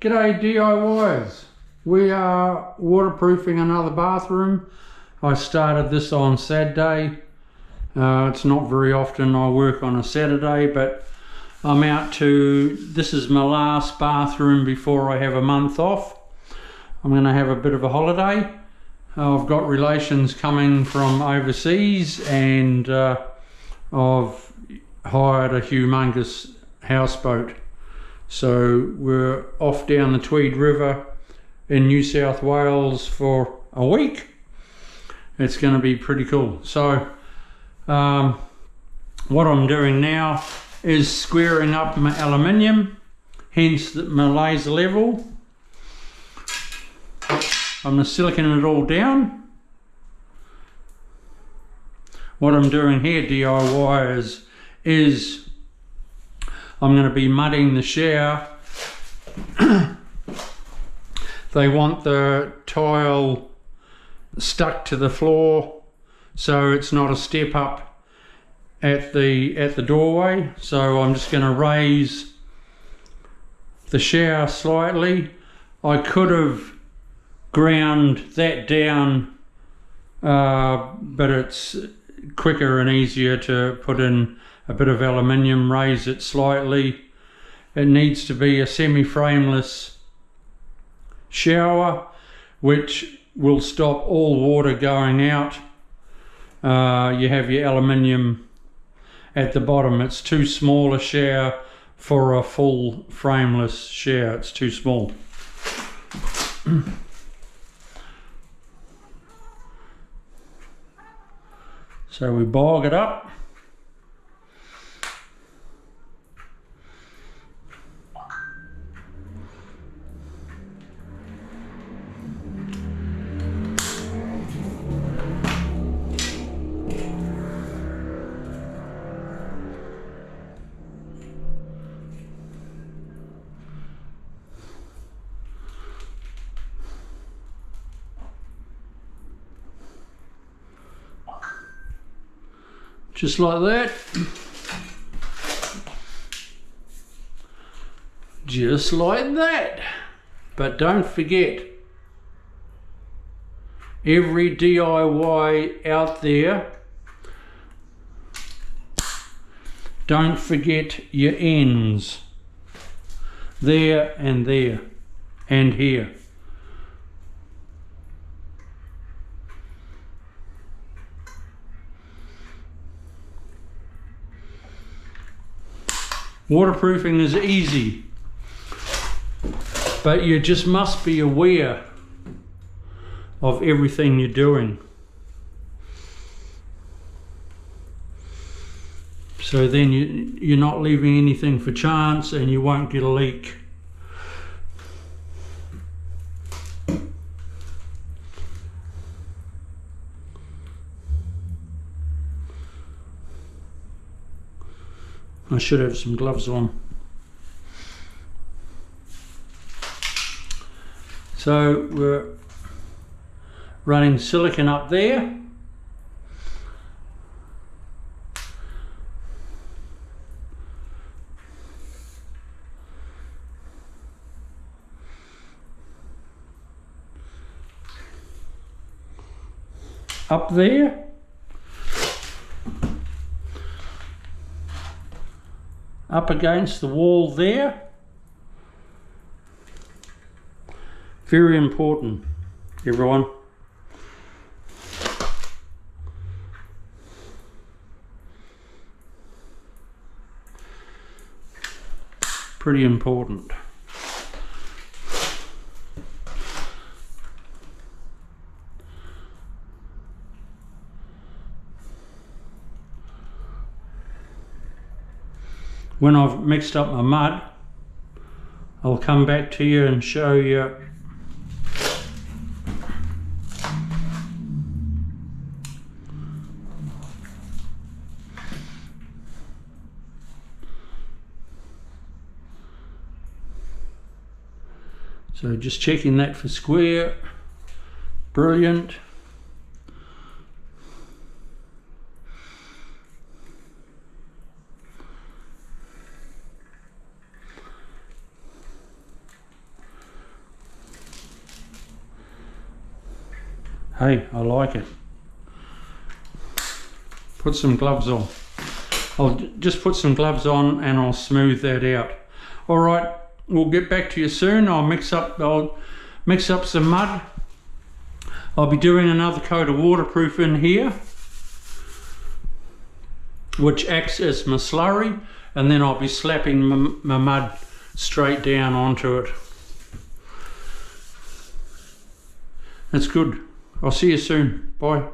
G'day DIYers. We are waterproofing another bathroom. I started this on Saturday. It's not very often I work on a Saturday, but I'm out to, this is my last bathroom before I have a month off. I'm going to have a bit of a holiday. I've got relations coming from overseas and I've hired a humongous houseboat. So we're off down the Tweed River in New South Wales for a week. It's going to be pretty cool. So what I'm doing now is squaring up my aluminium, hence my laser level. I'm going to silicone it all down. What I'm doing here, DIYers, is I'm going to be mudding the shower. They want the tile stuck to the floor so it's not a step up at the doorway. So I'm just going to raise the shower slightly. I could have ground that down, but it's quicker and easier to put in a bit of aluminium, raise it slightly. It needs to be a semi-frameless shower, which will stop all water going out. You have your aluminium at the bottom. It's too small a shower for a full frameless shower. It's too small. So we bog it up. Just like that. Just like that. But don't forget, every DIY out there, don't forget your ends. There and here. Waterproofing is easy, but you just must be aware of everything you're doing. So then you're not leaving anything for chance and you won't get a leak. I should have some gloves on. So we're running silicone up there. Up there. Up against the wall there. Very important, everyone. Pretty important. When I've mixed up my mud, I'll come back to you and show you so just checking that for square. Brilliant. hey, I like it. Put some gloves on. I'll just put some gloves on and I'll smooth that out. All right, we'll get back to you soon. I'll mix up some mud. I'll be doing another coat of waterproof in here, which acts as my slurry, and then I'll be slapping my mud straight down onto it. That's good. I'll see you soon. Bye.